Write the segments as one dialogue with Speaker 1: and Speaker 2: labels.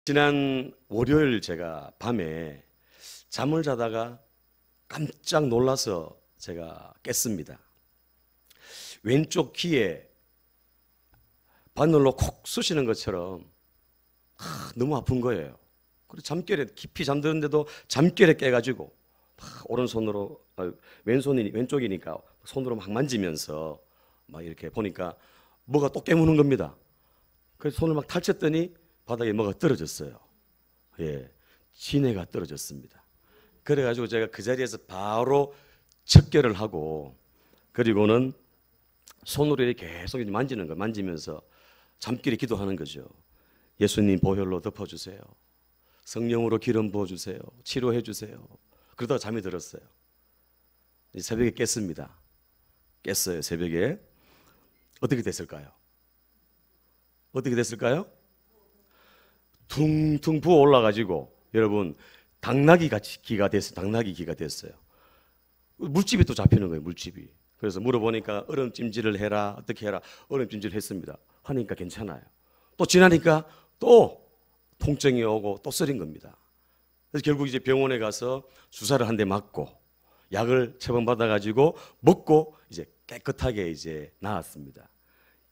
Speaker 1: 지난 월요일 제가 밤에 잠을 자다가 깜짝 놀라서 제가 깼습니다. 왼쪽 귀에 바늘로 콕 쑤시는 것처럼 너무 아픈 거예요. 그리고 잠결에 깊이 잠드는데도 잠결에 깨가지고 오른손으로 왼쪽이니까 손으로 막 만지면서 막 이렇게 보니까 뭐가 또 깨무는 겁니다. 그래서 손을 막 탈쳤더니 바닥에 뭐가 떨어졌어요. 예, 진해가 떨어졌습니다. 그래가지고 제가 그 자리에서 바로 척결을 하고, 그리고는 손으로 이렇게 계속 만지는 거예요. 만지면서 잠결에 기도하는 거죠. 예수님 보혈로 덮어주세요. 성령으로 기름 부어주세요. 치료해 주세요. 그러다가 잠이 들었어요. 새벽에 깼습니다. 깼어요. 새벽에. 어떻게 됐을까요? 어떻게 됐을까요? 퉁퉁 부어 올라가지고 여러분 당나귀 기가 됐어요. 당나귀 기가 됐어요. 물집이 또 잡히는 거예요. 물집이. 그래서 물어보니까 얼음찜질을 해라. 어떻게 해라. 얼음찜질 했습니다. 하니까 괜찮아요. 또 지나니까 또 통증이 오고 또 쓰린 겁니다. 그래서 결국 이제 병원에 가서 주사를 한 대 맞고 약을 처방받아가지고 먹고 이제 깨끗하게 이제 나았습니다.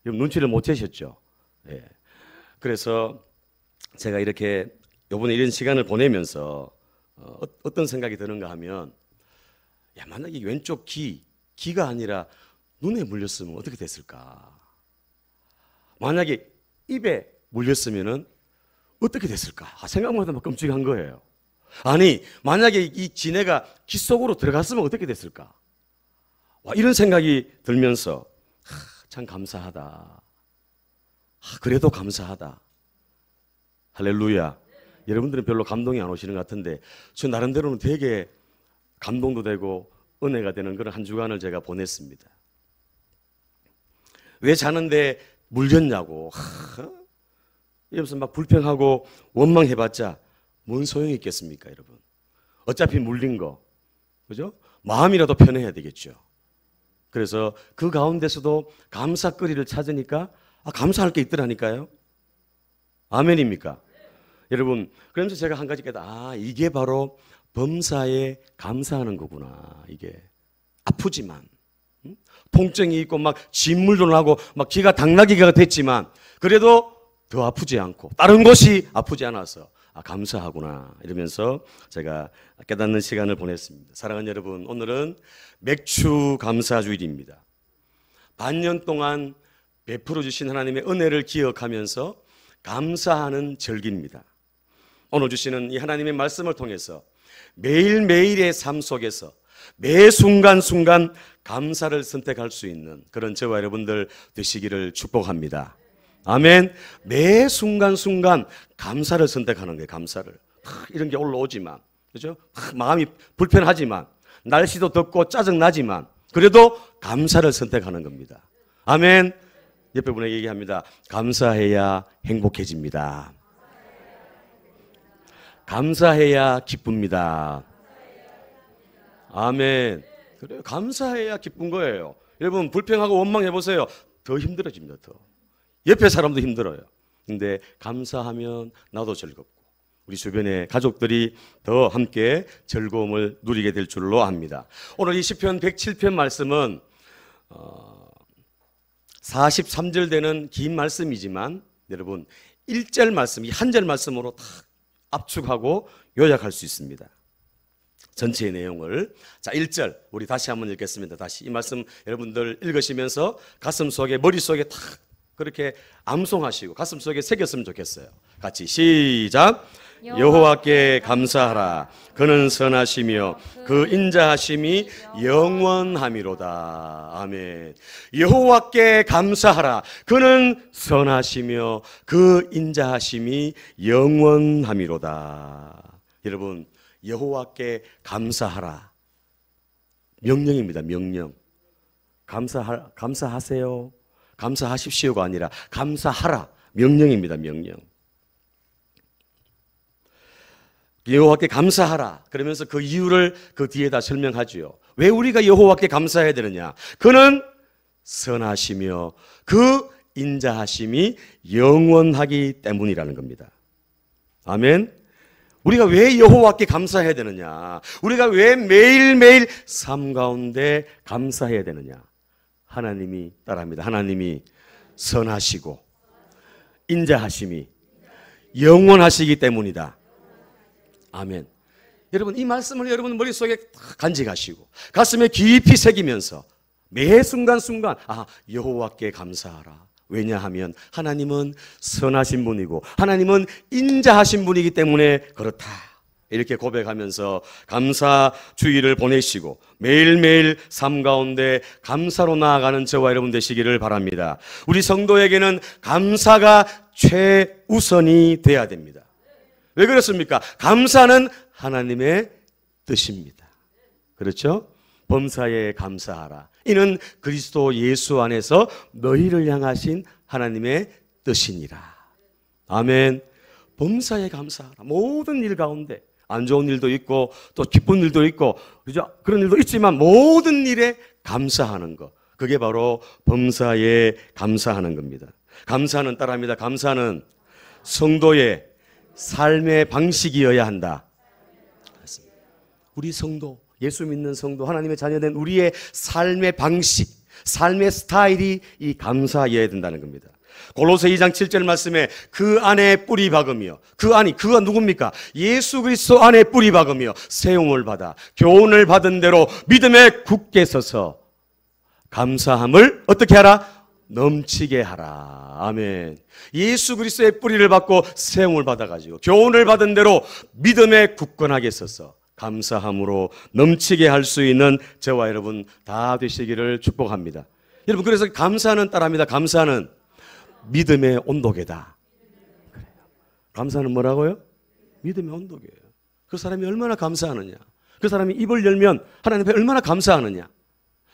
Speaker 1: 여러분 눈치를 못 채셨죠? 예. 그래서 제가 이렇게 이번에 이런 시간을 보내면서 어떤 생각이 드는가 하면, 야, 만약에 왼쪽 귀가 아니라 눈에 물렸으면 어떻게 됐을까? 만약에 입에 물렸으면은 어떻게 됐을까? 생각만 해도 막 끔찍한 거예요. 아니, 만약에 이 진해가 귀 속으로 들어갔으면 어떻게 됐을까? 이런 생각이 들면서 참 감사하다. 그래도 감사하다. 할렐루야. 여러분들은 별로 감동이 안 오시는 것 같은데 저 나름대로는 되게 감동도 되고 은혜가 되는 그런 한 주간을 제가 보냈습니다. 왜 자는데 물렸냐고 이러면서 막 불평하고 원망해봤자 뭔 소용이 있겠습니까, 여러분? 어차피 물린 거, 그죠? 마음이라도 편해야 되겠죠. 그래서 그 가운데서도 감사거리를 찾으니까 감사할 게 있더라니까요. 아멘입니까? 여러분, 그러면서 제가 한 가지 깨달아, 이게 바로 범사에 감사하는 거구나. 이게 아프지만, 통증이 있고 막 진물도 나고 막 귀가 당나귀가 됐지만 그래도 더 아프지 않고 다른 곳이 아프지 않아서 감사하구나 이러면서 제가 깨닫는 시간을 보냈습니다. 사랑하는 여러분, 오늘은 맥주 감사 주일입니다. 반년 동안 베풀어 주신 하나님의 은혜를 기억하면서 감사하는 절기입니다. 오늘 주시는 이 하나님의 말씀을 통해서 매일매일의 삶 속에서 매 순간순간 감사를 선택할 수 있는 그런 저와 여러분들 되시기를 축복합니다. 아멘. 매 순간순간 감사를 선택하는 거예요. 감사를. 이런 게 올라오지만, 그죠? 마음이 불편하지만, 날씨도 덥고 짜증나지만 그래도 감사를 선택하는 겁니다. 아멘. 옆에 분에게 얘기합니다. 감사해야 행복해집니다. 감사해야 기쁩니다. 아멘. 그래요. 감사해야 기쁜 거예요. 여러분 불평하고 원망해 보세요. 더 힘들어집니다. 더. 옆에 사람도 힘들어요. 근데 감사하면 나도 즐겁고 우리 주변의 가족들이 더 함께 즐거움을 누리게 될 줄로 압니다. 오늘 이 시편 107편 말씀은 43절 되는 긴 말씀이지만 여러분 1절 말씀, 이 한 절 말씀으로 다 압축하고 요약할 수 있습니다. 전체의 내용을. 자, 1절 우리 다시 한번 읽겠습니다. 다시 이 말씀 여러분들 읽으시면서 가슴속에 머릿속에 탁 그렇게 암송하시고 가슴속에 새겼으면 좋겠어요. 같이 시작. 여호와께 감사하라. 그는 선하시며 그 인자하심이 영원함이로다. 아멘. 여호와께 감사하라. 그는 선하시며 그 인자하심이 영원함이로다. 여러분, 여호와께 감사하라. 명령입니다. 명령. 감사하세요. 감사하십시오가 아니라 감사하라. 명령입니다. 명령. 여호와께 감사하라. 그러면서 그 이유를 그 뒤에다 설명하지요. 왜 우리가 여호와께 감사해야 되느냐? 그는 선하시며 그 인자하심이 영원하기 때문이라는 겁니다. 아멘. 우리가 왜 여호와께 감사해야 되느냐? 우리가 왜 매일매일 삶 가운데 감사해야 되느냐? 하나님이 따라합니다. 하나님이 선하시고 인자하심이 영원하시기 때문이다. 아멘. 여러분, 이 말씀을 여러분 머릿속에 간직하시고 가슴에 깊이 새기면서 매 순간순간 여호와께 감사하라. 왜냐하면 하나님은 선하신 분이고 하나님은 인자하신 분이기 때문에 그렇다. 이렇게 고백하면서 감사 주일을 보내시고 매일매일 삶 가운데 감사로 나아가는 저와 여러분 되시기를 바랍니다. 우리 성도에게는 감사가 최우선이 돼야 됩니다. 왜 그렇습니까? 감사는 하나님의 뜻입니다. 그렇죠? 범사에 감사하라. 이는 그리스도 예수 안에서 너희를 향하신 하나님의 뜻이니라. 아멘. 범사에 감사하라. 모든 일 가운데 안 좋은 일도 있고 또 기쁜 일도 있고 그죠? 그런 일도 있지만 모든 일에 감사하는 것. 그게 바로 범사에 감사하는 겁니다. 감사는 따라합니다. 감사는 성도의 삶의 방식이어야 한다. 우리 성도, 예수 믿는 성도, 하나님의 자녀된 우리의 삶의 방식, 삶의 스타일이 이 감사여야 된다는 겁니다. 골로새 2장 7절 말씀에 그 안에 뿌리 박으며 그가 누굽니까? 예수 그리스도 안에 뿌리 박으며 세움을 받아 교훈을 받은 대로 믿음에 굳게 서서 감사함을 어떻게 하라? 넘치게 하라. 아멘. 예수 그리스도의 뿌리를 받고 세움을 받아가지고 교훈을 받은 대로 믿음에 굳건하게 서서 감사함으로 넘치게 할 수 있는 저와 여러분 다 되시기를 축복합니다. 여러분, 그래서 감사는 따라합니다. 감사는 믿음의 온도계다. 그래요. 감사는 뭐라고요? 믿음의 온도계예요. 그 사람이 얼마나 감사하느냐, 그 사람이 입을 열면 하나님 앞에 얼마나 감사하느냐,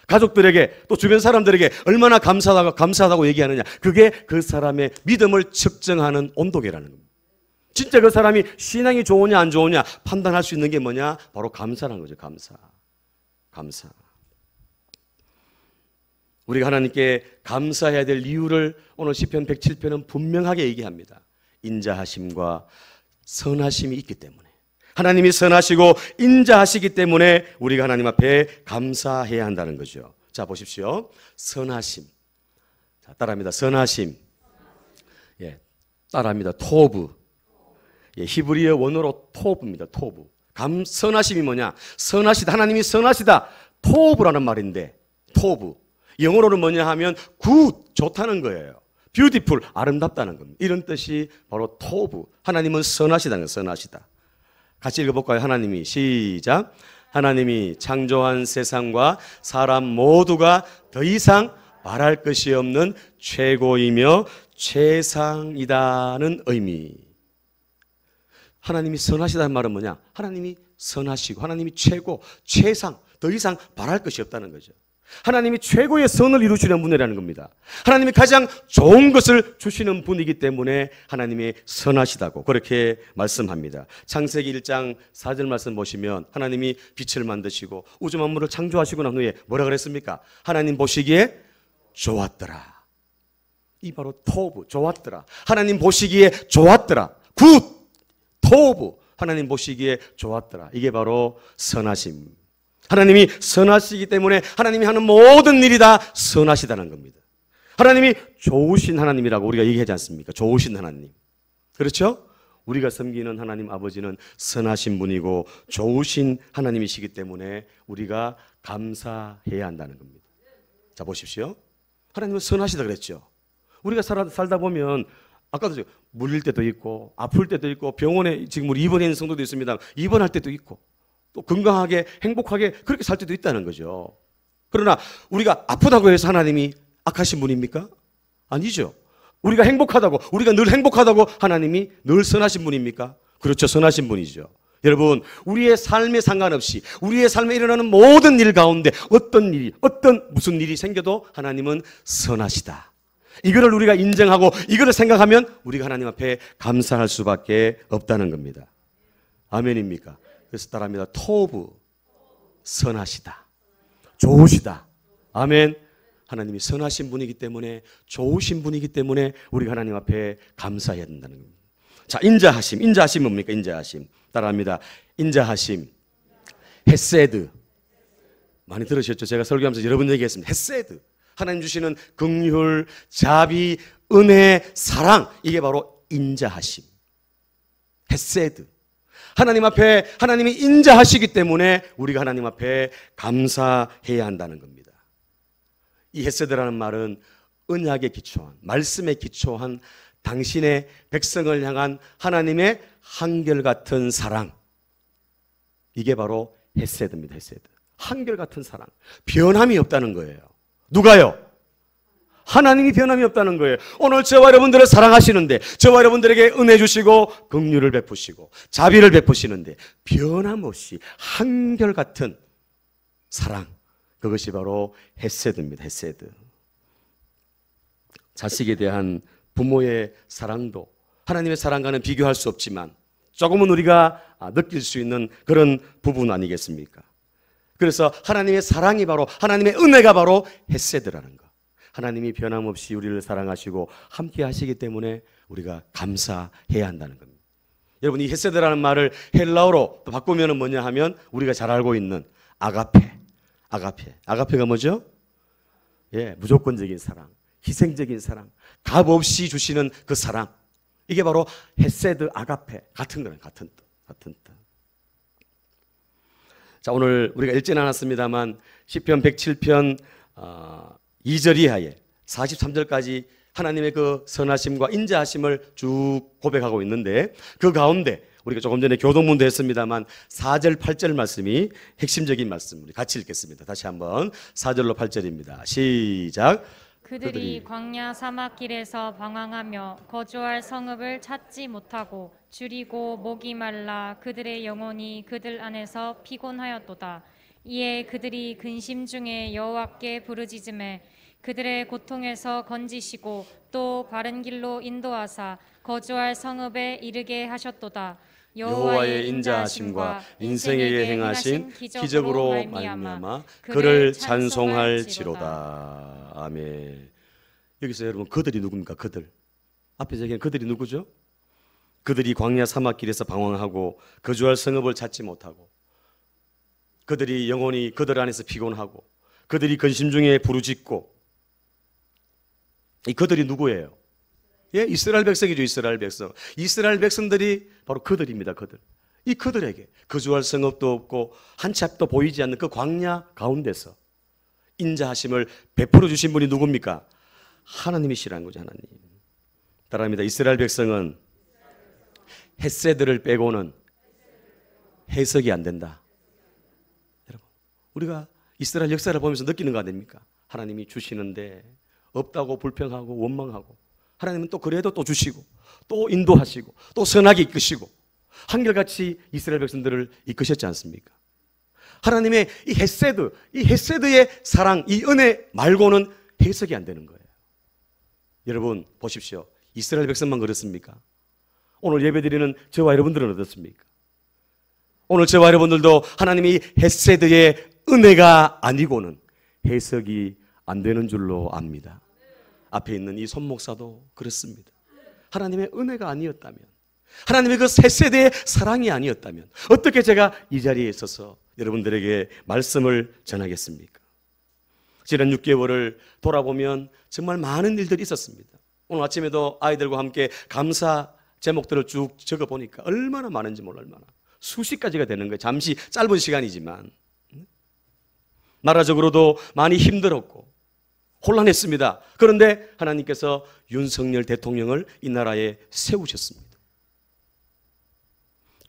Speaker 1: 가족들에게 또 주변 사람들에게 얼마나 감사하다고 얘기하느냐, 그게 그 사람의 믿음을 측정하는 온도계라는 겁니다. 진짜 그 사람이 신앙이 좋으냐 안 좋으냐 판단할 수 있는 게 뭐냐? 바로 감사라는 거죠. 감사. 우리가 하나님께 감사해야 될 이유를 오늘 시편 107편은 분명하게 얘기합니다. 인자하심과 선하심이 있기 때문에, 하나님이 선하시고 인자하시기 때문에 우리가 하나님 앞에 감사해야 한다는 거죠. 자, 보십시오. 선하심. 자, 따라합니다. 선하심. 예, 따라합니다. 토브. 예, 히브리어 원어로 토브입니다. 토브. 선하심이 뭐냐? 선하시다. 하나님이 선하시다. 토브라는 말인데, 토브. 영어로는 뭐냐 하면 굿, 좋다는 거예요. 뷰티풀, 아름답다는 겁니다. 이런 뜻이 바로 토브. 하나님은 선하시다는 거예요. 선하시다. 같이 읽어볼까요? 하나님이, 시작. 하나님이 창조한 세상과 사람 모두가 더 이상 말할 것이 없는 최고이며 최상이다는 의미. 하나님이 선하시다는 말은 뭐냐? 하나님이 선하시고 하나님이 최고, 최상, 더 이상 바랄 것이 없다는 거죠. 하나님이 최고의 선을 이루시는 분이라는 겁니다. 하나님이 가장 좋은 것을 주시는 분이기 때문에 하나님이 선하시다고 그렇게 말씀합니다. 창세기 1장 4절 말씀 보시면 하나님이 빛을 만드시고 우주 만물을 창조하시고 난 후에 뭐라 그랬습니까? 하나님 보시기에 좋았더라. 이 바로 토브, 좋았더라. 하나님 보시기에 좋았더라. 굿, 토브, 하나님 보시기에 좋았더라. 이게 바로 선하심. 하나님이 선하시기 때문에 하나님이 하는 모든 일이 다 선하시다는 겁니다. 하나님이 좋으신 하나님이라고 우리가 얘기하지 않습니까? 좋으신 하나님. 그렇죠? 우리가 섬기는 하나님 아버지는 선하신 분이고 좋으신 하나님이시기 때문에 우리가 감사해야 한다는 겁니다. 자, 보십시오. 하나님은 선하시다 그랬죠. 우리가 살다 보면 아까도 물릴 때도 있고 아플 때도 있고 병원에 지금 우리 입원해 있는 성도도 있습니다. 입원할 때도 있고 또 건강하게 행복하게 그렇게 살 때도 있다는 거죠. 그러나 우리가 아프다고 해서 하나님이 악하신 분입니까? 아니죠. 우리가 행복하다고, 우리가 늘 행복하다고 하나님이 늘 선하신 분입니까? 그렇죠. 선하신 분이죠. 여러분, 우리의 삶에 상관없이 우리의 삶에 일어나는 모든 일 가운데 무슨 일이 생겨도 하나님은 선하시다. 이거를 우리가 인정하고 이거를 생각하면 우리가 하나님 앞에 감사할 수밖에 없다는 겁니다. 아멘입니까? 그래서 따라합니다. 토브, 선하시다. 좋으시다. 아멘. 하나님이 선하신 분이기 때문에, 좋으신 분이기 때문에 우리가 하나님 앞에 감사해야 된다는 겁니다. 자, 인자하심. 인자하심 뭡니까? 인자하심. 따라합니다. 인자하심. 헤세드. 많이 들으셨죠? 제가 설교하면서 여러 번 얘기했습니다. 헤세드. 하나님 주시는 긍휼, 자비, 은혜, 사랑. 이게 바로 인자하심. 헤세드. 하나님 앞에 하나님이 인자하시기 때문에 우리가 하나님 앞에 감사해야 한다는 겁니다. 이 헤세드라는 말은 언약에 기초한, 말씀에 기초한 당신의 백성을 향한 하나님의 한결같은 사랑. 이게 바로 헤세드입니다. 헤세드. 한결같은 사랑. 변함이 없다는 거예요. 누가요? 하나님이 변함이 없다는 거예요. 오늘 저와 여러분들을 사랑하시는데, 저와 여러분들에게 은혜 주시고 긍휼을 베푸시고 자비를 베푸시는데 변함없이 한결같은 사랑. 그것이 바로 헤세드입니다. 헤세드. 자식에 대한 부모의 사랑도 하나님의 사랑과는 비교할 수 없지만 조금은 우리가 느낄 수 있는 그런 부분 아니겠습니까? 그래서 하나님의 사랑이 바로, 하나님의 은혜가 바로 헤세드라는 것. 하나님이 변함없이 우리를 사랑하시고 함께 하시기 때문에 우리가 감사해야 한다는 겁니다. 여러분, 이 헤세드라는 말을 헬라어로 바꾸면 뭐냐 하면 우리가 잘 알고 있는 아가페. 아가페가 뭐죠? 예, 무조건적인 사랑, 희생적인 사랑, 값 없이 주시는 그 사랑. 이게 바로 헤세드, 아가페. 같은 거는 같은 뜻. 자, 오늘 우리가 읽지는 않았습니다만 시편 107편 2절 이하에 43절까지 하나님의 그 선하심과 인자하심을 쭉 고백하고 있는데, 그 가운데 우리가 조금 전에 교동문도 했습니다만 4절 8절 말씀이 핵심적인 말씀, 우리 같이 읽겠습니다. 다시 한번 4절로 8절입니다. 시작.
Speaker 2: 그들이 광야 사막길에서 방황하며 거주할 성읍을 찾지 못하고 줄이고 목이 말라 그들의 영혼이 그들 안에서 피곤하였도다. 이에 그들이 근심 중에 여호와께 부르짖음에 그들의 고통에서 건지시고 또 바른 길로 인도하사 거주할 성읍에 이르게 하셨도다.
Speaker 1: 여호와의 인자하심과 인생에게 행하신 기적으로 말미암아 그를 찬송할지로다. 아멘. 여기서 여러분, 그들이 누굽니까? 그들. 앞에서 얘기한 그들이 누구죠? 그들이 광야 사막길에서 방황하고 거주할 성읍을 찾지 못하고, 그들이 영혼이 그들 안에서 피곤하고, 그들이 근심 중에 부르짖고. 이 그들이 누구예요? 예, 이스라엘 백성이죠. 이스라엘 백성. 이스라엘 백성들이 바로 그들입니다. 그들. 이 그들에게 거주할 성읍도 없고 한 채 앞도 보이지 않는 그 광야 가운데서 인자하심을 베풀어 주신 분이 누굽니까? 하나님이시라는 거죠. 하나님. 따라합니다. 이스라엘 백성은 헤세드를 빼고는 해석이 안 된다. 여러분, 우리가 이스라엘 역사를 보면서 느끼는 거 아닙니까? 하나님이 주시는데 없다고 불평하고 원망하고, 하나님은 또 그래도 또 주시고 또 인도하시고 또 선하게 이끄시고 한결같이 이스라엘 백성들을 이끄셨지 않습니까? 하나님의 이 헤세드, 이 헤세드의 사랑, 이 은혜 말고는 해석이 안 되는 거예요. 여러분 보십시오. 이스라엘 백성만 그렇습니까? 오늘 예배드리는 저와 여러분들은 어떻습니까? 오늘 저와 여러분들도 하나님이 헤세드의 은혜가 아니고는 해석이 안 되는 줄로 압니다. 앞에 있는 이 손 목사도 그렇습니다. 하나님의 은혜가 아니었다면, 하나님의 그 헤세드의 사랑이 아니었다면 어떻게 제가 이 자리에 있어서 여러분들에게 말씀을 전하겠습니까? 지난 6개월을 돌아보면 정말 많은 일들이 있었습니다. 오늘 아침에도 아이들과 함께 감사 제목들을 쭉 적어보니까 얼마나 많은지 몰라, 얼마나 수십 가지가 되는 거예요. 잠시 짧은 시간이지만 나라적으로도 많이 힘들었고 혼란했습니다. 그런데 하나님께서 윤석열 대통령을 이 나라에 세우셨습니다.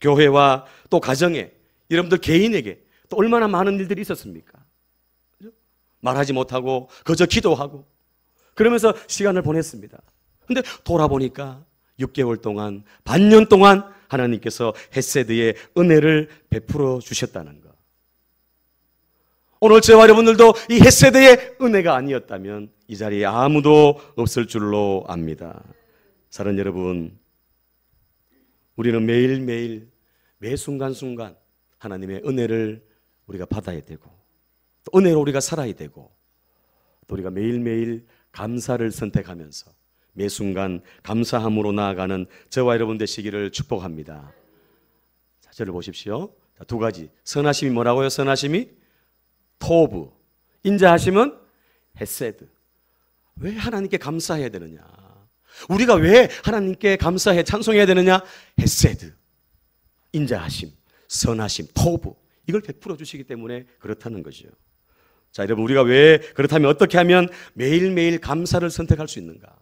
Speaker 1: 교회와 또 가정에, 여러분들 개인에게 또 얼마나 많은 일들이 있었습니까? 말하지 못하고 그저 기도하고 그러면서 시간을 보냈습니다. 그런데 돌아보니까 6개월 동안, 반년 동안 하나님께서 헤세드의 은혜를 베풀어 주셨다는 것. 오늘 저와 여러분들도 이 헤세드의 은혜가 아니었다면 이 자리에 아무도 없을 줄로 압니다. 사랑하는 여러분, 우리는 매일매일 매 순간순간 하나님의 은혜를 우리가 받아야 되고 또 은혜로 우리가 살아야 되고 또 우리가 매일매일 감사를 선택하면서 매 순간 감사함으로 나아가는 저와 여러분 되시기를 축복합니다. 자, 저를 보십시오. 자, 두 가지. 선하심이 뭐라고요? 선하심이 토브, 인자하심은 헤세드. 왜 하나님께 감사해야 되느냐? 우리가 왜 하나님께 감사해 찬송해야 되느냐? 헤세드, 인자하심, 선하심, 토브, 이걸 베풀어 주시기 때문에 그렇다는 거죠. 자, 여러분, 우리가 왜 그렇다면 어떻게 하면 매일매일 감사를 선택할 수 있는가?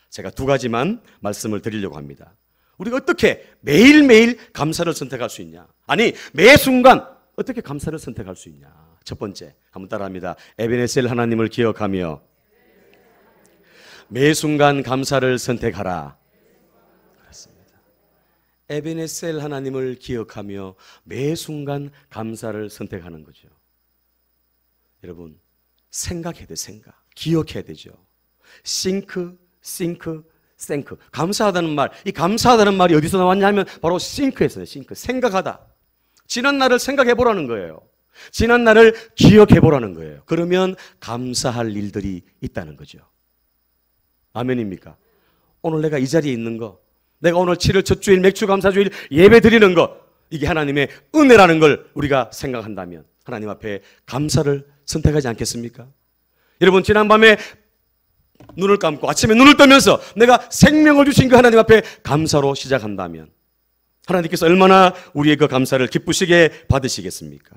Speaker 1: 제가 두 가지만 말씀을 드리려고 합니다. 우리가 어떻게 매일매일 감사를 선택할 수 있냐? 아니, 매 순간 어떻게 감사를 선택할 수 있냐? 첫 번째, 한번 따라합니다. 에베네셀 하나님을 기억하며 매 순간 감사를 선택하라. 그렇습니다. 에베네셀 하나님을 기억하며 매 순간 감사를 선택하는 거죠. 여러분, 생각해야 돼, 생각. 기억해야 되죠. think, 감사하다는 말, 이 감사하다는 말이 어디서 나왔냐면 바로 think에서요. think, 생각하다. 지난 날을 생각해 보라는 거예요. 지난 날을 기억해 보라는 거예요. 그러면 감사할 일들이 있다는 거죠. 아멘입니까? 오늘 내가 이 자리에 있는 거, 내가 오늘 7월 첫 주일 맥주 감사주일 예배 드리는 거, 이게 하나님의 은혜라는 걸 우리가 생각한다면 하나님 앞에 감사를 선택하지 않겠습니까? 여러분, 지난밤에 눈을 감고 아침에 눈을 뜨면서 내가 생명을 주신 그 하나님 앞에 감사로 시작한다면 하나님께서 얼마나 우리의 그 감사를 기쁘시게 받으시겠습니까?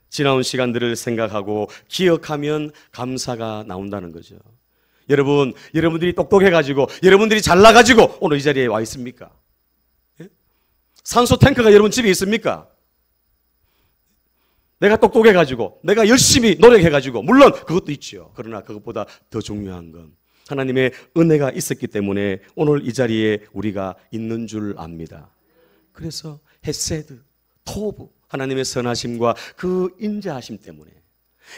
Speaker 1: 지나온 시간들을 생각하고 기억하면 감사가 나온다는 거죠. 여러분, 여러분들이 똑똑해가지고 여러분들이 잘나가지고 오늘 이 자리에 와 있습니까? 예? 산소 탱크가 여러분 집에 있습니까? 내가 똑똑해가지고 내가 열심히 노력해가지고 물론 그것도 있죠. 그러나 그것보다 더 중요한 건 하나님의 은혜가 있었기 때문에 오늘 이 자리에 우리가 있는 줄 압니다. 그래서 헤세드, 토브, 하나님의 선하심과 그 인자하심 때문에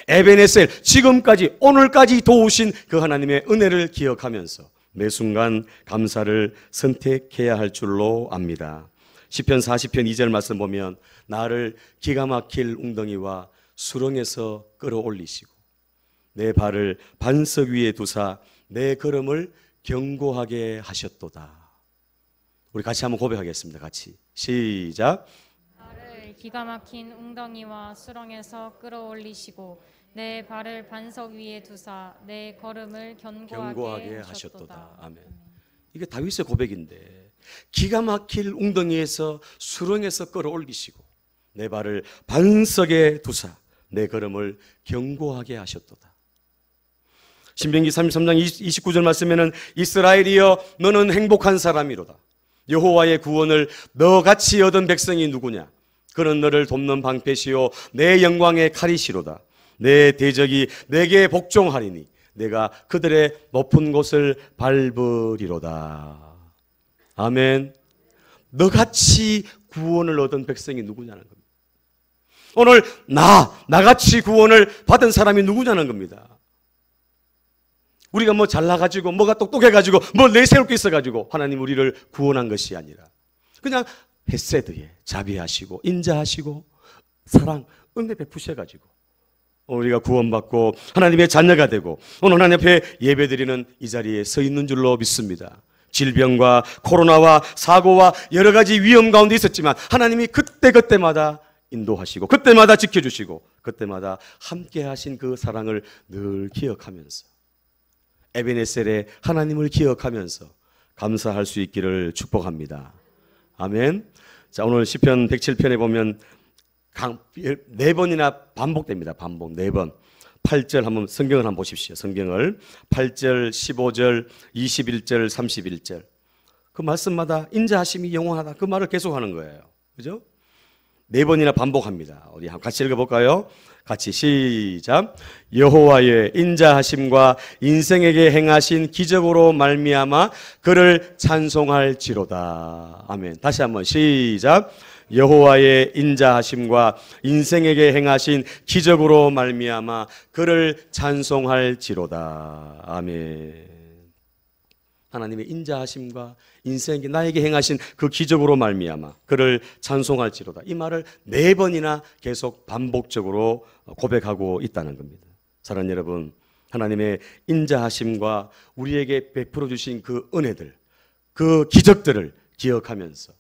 Speaker 1: 에베네셀, 지금까지 오늘까지 도우신 그 하나님의 은혜를 기억하면서 매 순간 감사를 선택해야 할 줄로 압니다. 시편 40편 2절 말씀 보면 나를 기가 막힐 웅덩이와 수렁에서 끌어올리시고 내 발을 반석 위에 두사 내 걸음을 견고하게 하셨도다. 우리 같이 한번 고백하겠습니다. 같이 시작.
Speaker 2: 나를 기가 막힌 웅덩이와 수렁에서 끌어올리시고 내 발을 반석 위에 두사 내 걸음을 견고하게 하셨도다.
Speaker 1: 아멘. 이게 다윗의 고백인데 기가 막힐 웅덩이에서 수렁에서 끌어올리시고 내 발을 반석에 두사 내 걸음을 견고하게 하셨도다. 신명기 33장 29절 말씀에는 이스라엘이여 너는 행복한 사람이로다. 여호와의 구원을 너같이 얻은 백성이 누구냐? 그는 너를 돕는 방패시요 내 영광의 칼이시로다. 내 대적이 내게 복종하리니 내가 그들의 높은 곳을 밟으리로다. 아멘. 너같이 구원을 얻은 백성이 누구냐는 겁니다. 오늘 나같이 구원을 받은 사람이 누구냐는 겁니다. 우리가 뭐 잘나가지고 뭐가 똑똑해가지고 뭐 내세울 게 있어가지고 하나님 우리를 구원한 것이 아니라 그냥 헤세드에 자비하시고 인자하시고 사랑 은혜 베푸셔가지고 우리가 구원받고 하나님의 자녀가 되고 오늘 하나님 앞에 예배드리는 이 자리에 서 있는 줄로 믿습니다. 질병과 코로나와 사고와 여러 가지 위험 가운데 있었지만 하나님이 그때마다 인도하시고 그때마다 지켜주시고 그때마다 함께 하신 그 사랑을 늘 기억하면서 에베네셀의 하나님을 기억하면서 감사할 수 있기를 축복합니다. 아멘. 자, 오늘 시편 107편에 보면 4번이나 반복됩니다. 반복 4번. 8절 한번 성경을 한번 보십시오. 성경을 8절, 15절, 21절, 31절. 그 말씀마다 인자하심이 영원하다. 그 말을 계속하는 거예요. 그죠? 4번이나 반복합니다. 우리 같이 읽어볼까요? 같이 시작. 여호와의 인자하심과 인생에게 행하신 기적으로 말미암아 그를 찬송할지로다. 아멘. 다시 한번 시작. 여호와의 인자하심과 인생에게 행하신 기적으로 말미암아 그를 찬송할지로다. 아멘. 하나님의 인자하심과 인생에게 나에게 행하신 그 기적으로 말미암아 그를 찬송할지로다. 이 말을 4번이나 계속 반복적으로 고백하고 있다는 겁니다. 사랑하는 여러분, 하나님의 인자하심과 우리에게 베풀어 주신 그 은혜들, 그 기적들을 기억하면서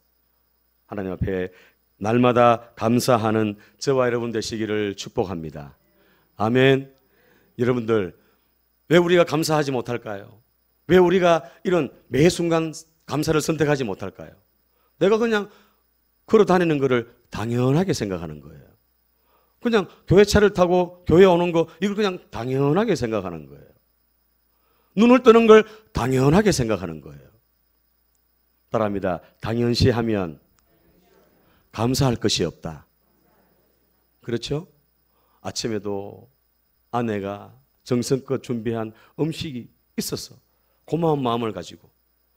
Speaker 1: 하나님 앞에 날마다 감사하는 저와 여러분 되시기를 축복합니다. 아멘. 여러분들, 왜 우리가 감사하지 못할까요? 왜 우리가 이런 매 순간 감사를 선택하지 못할까요? 내가 그냥 걸어 다니는 것을 당연하게 생각하는 거예요. 그냥 교회 차를 타고 교회 오는 거, 이걸 그냥 당연하게 생각하는 거예요. 눈을 뜨는 걸 당연하게 생각하는 거예요. 따라합니다. 당연시하면 감사할 것이 없다. 그렇죠? 아침에도 아내가 정성껏 준비한 음식이 있었어. 고마운 마음을 가지고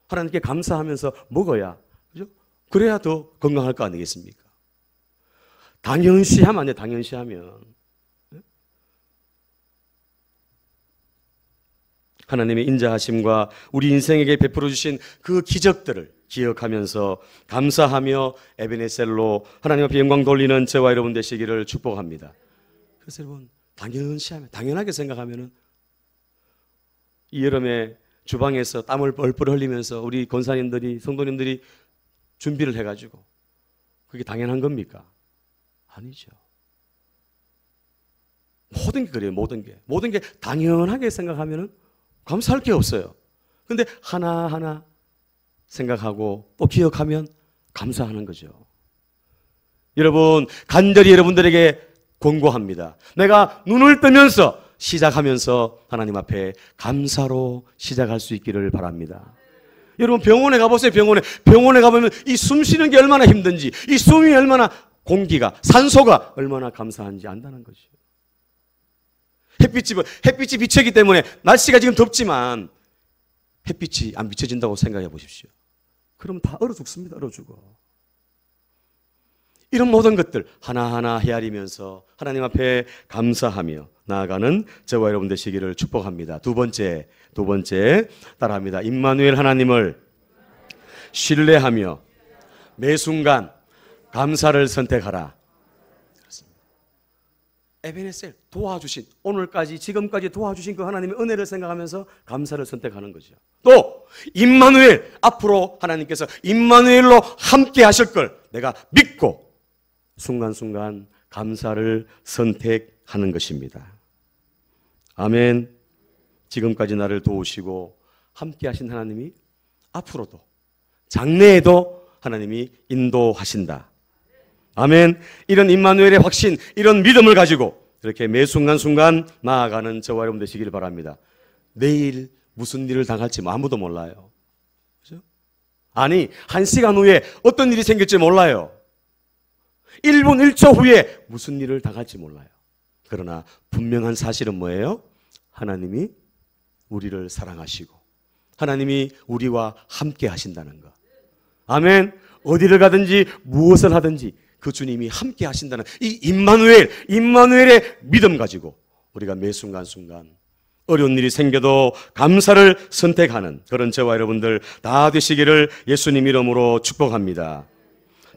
Speaker 1: 하나님께 감사하면서 먹어야, 그죠? 그래야 더 건강할 거 아니겠습니까? 당연시하면 안 돼. 당연시하면 하나님의 인자하심과 우리 인생에게 베풀어 주신 그 기적들을 기억하면서 감사하며 에베네셀로 하나님 앞에 영광 돌리는 저와 여러분 되시기를 축복합니다. 그래서 여러분, 당연시하면, 당연하게 생각하면은 이 여름에 주방에서 땀을 뻘뻘 흘리면서 우리 권사님들이, 성도님들이 준비를 해가지고 그게 당연한 겁니까? 아니죠. 모든 게 그래요. 모든 게 당연하게 생각하면은 감사할 게 없어요. 근데 하나하나 생각하고 또 기억하면 감사하는 거죠. 여러분, 간절히 여러분들에게 권고합니다. 내가 눈을 뜨면서 시작하면서 하나님 앞에 감사로 시작할 수 있기를 바랍니다. 여러분, 병원에 가보세요. 병원에 가보면 이 숨 쉬는 게 얼마나 힘든지, 이 숨이 얼마나, 공기가, 산소가 얼마나 감사한지 안다는 거죠. 햇빛이 비치기 때문에 날씨가 지금 덥지만 햇빛이 안 비춰진다고 생각해 보십시오. 그럼 다 얼어 죽습니다. 얼어 죽어. 이런 모든 것들 하나하나 헤아리면서 하나님 앞에 감사하며 나아가는 저와 여러분 되시기를 축복합니다. 두 번째 따라합니다. 임마누엘 하나님을 신뢰하며 매 순간 감사를 선택하라. 에베네셀, 도와주신, 오늘까지 지금까지 도와주신 그 하나님의 은혜를 생각하면서 감사를 선택하는 거죠. 또 임마누엘, 앞으로 하나님께서 임마누엘로 함께 하실 걸 내가 믿고 순간순간 감사를 선택하는 것입니다. 아멘. 지금까지 나를 도우시고 함께 하신 하나님이 앞으로도, 장래에도 하나님이 인도하신다. 아멘. 이런 임마누엘의 확신, 이런 믿음을 가지고 이렇게 매 순간순간 나아가는 저와 여러분 되시기를 바랍니다. 내일 무슨 일을 당할지 아무도 몰라요. 그렇죠? 아니, 1시간 후에 어떤 일이 생길지 몰라요. 1분 1초 후에 무슨 일을 당할지 몰라요. 그러나 분명한 사실은 뭐예요? 하나님이 우리를 사랑하시고 하나님이 우리와 함께 하신다는 것. 아멘. 어디를 가든지 무엇을 하든지 그 주님이 함께 하신다는 이 임마누엘의 믿음 가지고 우리가 매 순간순간 어려운 일이 생겨도 감사를 선택하는 그런 저와 여러분들 다 되시기를 예수님 이름으로 축복합니다.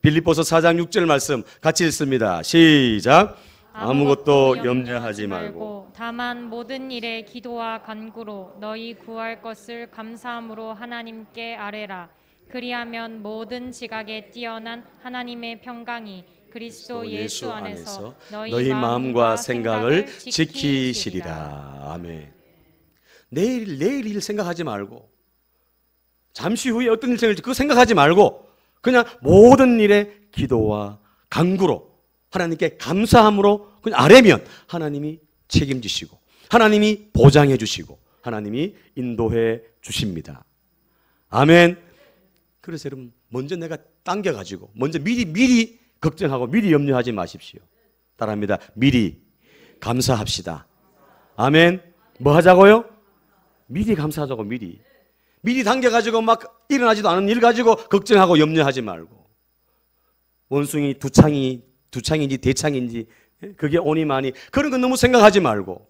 Speaker 1: 빌립보서 4장 6절 말씀 같이 읽습니다. 시작. 아무것도 염려하지 말고
Speaker 2: 다만 모든 일에 기도와 간구로 너희 구할 것을 감사함으로 하나님께 아뢰라. 그리하면 모든 지각에 뛰어난 하나님의 평강이 그리스도 예수 안에서 너희 마음과 생각을
Speaker 1: 지키시리라. 아멘. 내일 일 생각하지 말고 잠시 후에 어떤 일 생길지 그거 생각하지 말고 그냥 모든 일에 기도와 간구로 하나님께 감사함으로 그냥 아뢰면 하나님이 책임지시고 하나님이 보장해 주시고 하나님이 인도해 주십니다. 아멘. 그래서 여러분, 먼저 내가 당겨가지고 먼저 미리 걱정하고 미리 염려하지 마십시오. 따라합니다. 미리 감사합시다. 아멘. 뭐 하자고요? 미리 감사하자고. 미리 당겨가지고 막 일어나지도 않은 일 가지고 걱정하고 염려하지 말고 원숭이 두 창인지 대창인지 그게 오니 많이 그런 건 너무 생각하지 말고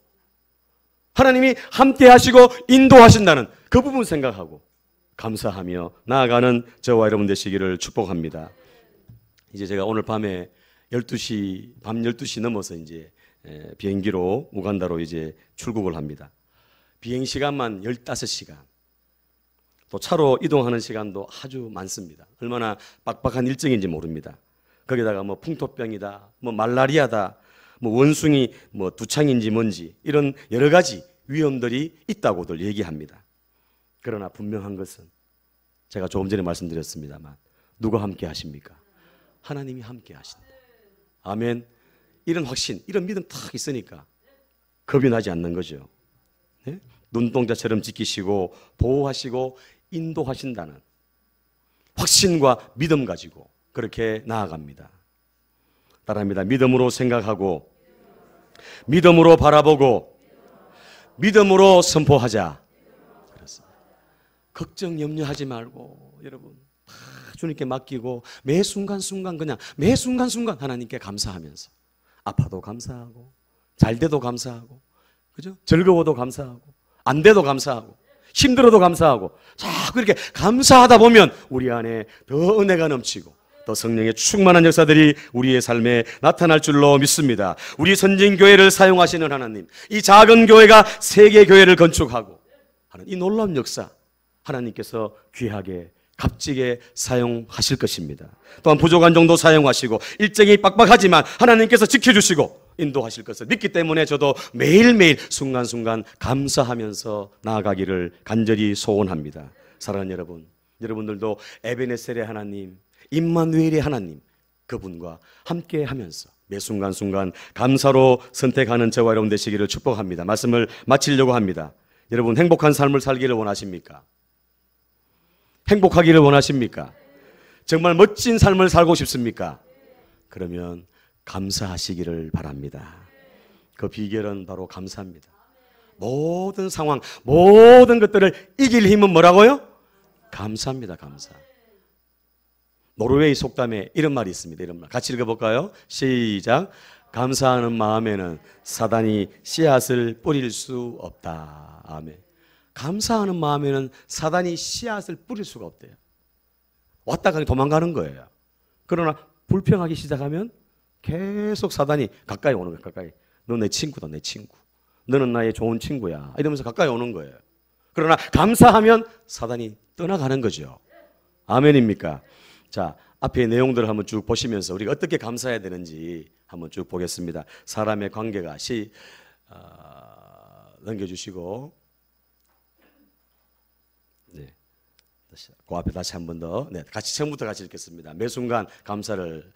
Speaker 1: 하나님이 함께 하시고 인도하신다는 그 부분 생각하고 감사하며 나아가는 저와 여러분 되시기를 축복합니다. 이제 제가 오늘 밤에 밤 12시 넘어서 이제 비행기로 우간다로 이제 출국을 합니다. 비행 시간만 15시간. 또 차로 이동하는 시간도 아주 많습니다. 얼마나 빡빡한 일정인지 모릅니다. 거기다가 뭐 풍토병이다, 뭐 말라리아다, 뭐 원숭이 뭐 두창인지 뭔지 이런 여러 가지 위험들이 있다고들 얘기합니다. 그러나 분명한 것은 제가 조금 전에 말씀드렸습니다만 누가 함께 하십니까? 하나님이 함께 하신다. 아멘. 이런 확신, 이런 믿음 딱 있으니까 겁이 나지 않는 거죠. 네? 눈동자처럼 지키시고 보호하시고 인도하신다는 확신과 믿음 가지고 그렇게 나아갑니다. 따라합니다. 믿음으로 생각하고 믿음으로 바라보고 믿음으로 선포하자. 그렇습니다. 걱정 염려하지 말고 여러분 다 주님께 맡기고 매 순간순간 그냥 매 순간순간 하나님께 감사하면서 아파도 감사하고 잘 돼도 감사하고 그죠? 즐거워도 감사하고 안 돼도 감사하고 힘들어도 감사하고 자꾸 이렇게 감사하다 보면 우리 안에 더 은혜가 넘치고 또 성령의 충만한 역사들이 우리의 삶에 나타날 줄로 믿습니다. 우리 선진교회를 사용하시는 하나님, 이 작은 교회가 세계 교회를 건축하고 하는 이 놀라운 역사 하나님께서 귀하게 값지게 사용하실 것입니다. 또한 부족한 정도 사용하시고 일정이 빡빡하지만 하나님께서 지켜주시고 인도하실 것을 믿기 때문에 저도 매일매일 순간순간 감사하면서 나아가기를 간절히 소원합니다. 사랑하는 여러분, 여러분들도 에베네셀의 하나님, 임마누엘의 하나님 그분과 함께 하면서 매 순간순간 감사로 선택하는 저와 여러분 되시기를 축복합니다. 말씀을 마치려고 합니다. 여러분 행복한 삶을 살기를 원하십니까? 행복하기를 원하십니까? 정말 멋진 삶을 살고 싶습니까? 그러면 감사하시기를 바랍니다. 그 비결은 바로 감사입니다. 모든 상황, 모든 것들을 이길 힘은 뭐라고요? 감사입니다. 감사. 노르웨이 속담에 이런 말이 있습니다. 이런 말 같이 읽어볼까요? 시작. 감사하는 마음에는 사단이 씨앗을 뿌릴 수 없다. 아멘. 감사하는 마음에는 사단이 씨앗을 뿌릴 수가 없대요. 왔다 가니 도망가는 거예요. 그러나 불평하기 시작하면 계속 사단이 가까이 오는 거예요. 가까이. 너 내 친구다, 내 친구. 너는 나의 좋은 친구야. 이러면서 가까이 오는 거예요. 그러나 감사하면 사단이 떠나가는 거죠. 아멘입니까? 자, 앞에 내용들을 한번 쭉 보시면서 우리가 어떻게 감사해야 되는지 한번 쭉 보겠습니다. 사람의 관계가 넘겨주시고 네, 그 앞에 다시 한 번 더 같이 처음부터 같이 읽겠습니다. 매 순간 감사를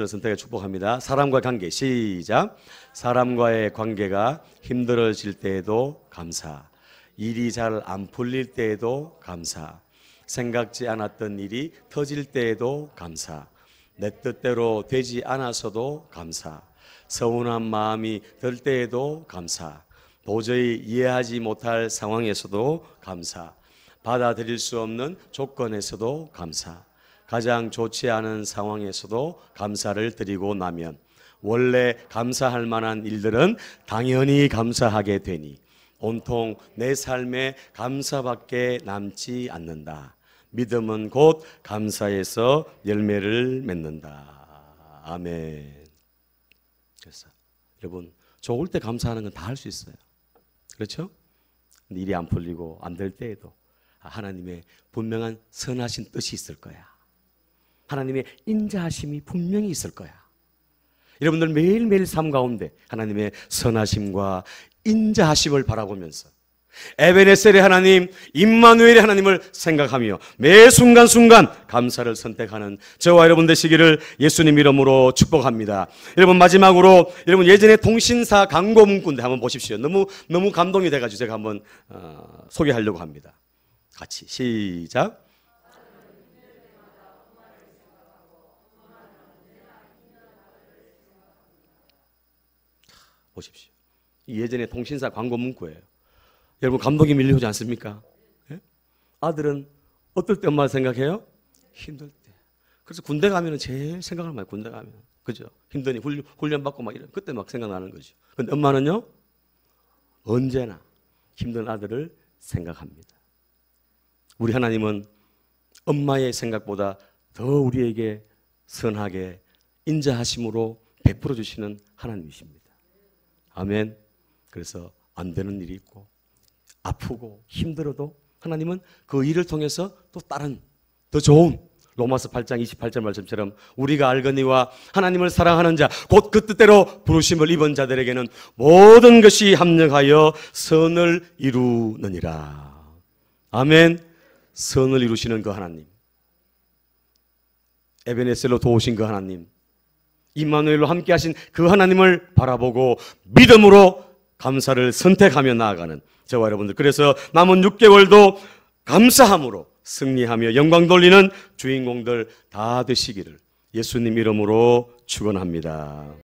Speaker 1: 선택해 축복합니다. 사람과의 관계 시작. 사람과의 관계가 힘들어질 때에도 감사. 일이 잘 안 풀릴 때에도 감사. 생각지 않았던 일이 터질 때에도 감사. 내 뜻대로 되지 않아서도 감사. 서운한 마음이 들 때에도 감사. 도저히 이해하지 못할 상황에서도 감사. 받아들일 수 없는 조건에서도 감사. 가장 좋지 않은 상황에서도 감사를 드리고 나면 원래 감사할 만한 일들은 당연히 감사하게 되니 온통 내 삶에 감사밖에 남지 않는다. 믿음은 곧 감사에서 열매를 맺는다. 아멘. 그래서 여러분 좋을 때 감사하는 건 다 할 수 있어요. 그렇죠? 일이 안 풀리고 안 될 때에도 하나님의 분명한 선하신 뜻이 있을 거야. 하나님의 인자하심이 분명히 있을 거야. 여러분들 매일매일 삶 가운데 하나님의 선하심과 인자하심을 바라보면서 에베네셀의 하나님, 임마누엘의 하나님을 생각하며 매 순간순간 감사를 선택하는 저와 여러분 되시기를 예수님 이름으로 축복합니다. 여러분 마지막으로 여러분 예전에 통신사 광고 문구인데 한번 보십시오. 너무 감동이 돼가지고 제가 한번 소개하려고 합니다. 같이 시작. 보십시오. 예전에 통신사 광고 문구예요. 여러분 감동이 밀려오지 않습니까? 예? 아들은 어떨 때 엄마를 생각해요? 힘들 때. 그래서 군대 가면은 제일 생각을 많이 군대 가면. 그죠? 힘드니 훈련 받고 막 이런 그때 막 생각나는 거죠. 근데 엄마는요? 언제나 힘든 아들을 생각합니다. 우리 하나님은 엄마의 생각보다 더 우리에게 선하게 인자하심으로 베풀어 주시는 하나님이십니다. 아멘. 그래서 안 되는 일이 있고 아프고 힘들어도 하나님은 그 일을 통해서 또 다른 더 좋은 로마서 8장 28절 말씀처럼 우리가 알거니와 하나님을 사랑하는 자 곧 그 뜻대로 부르심을 입은 자들에게는 모든 것이 합력하여 선을 이루느니라. 아멘. 선을 이루시는 그 하나님, 에베네셀로 도우신 그 하나님, 임마누엘로 함께 하신 그 하나님을 바라보고 믿음으로 감사를 선택하며 나아가는 저와 여러분들, 그래서 남은 6개월도 감사함으로 승리하며 영광 돌리는 주인공들 다 되시기를 예수님 이름으로 축원합니다.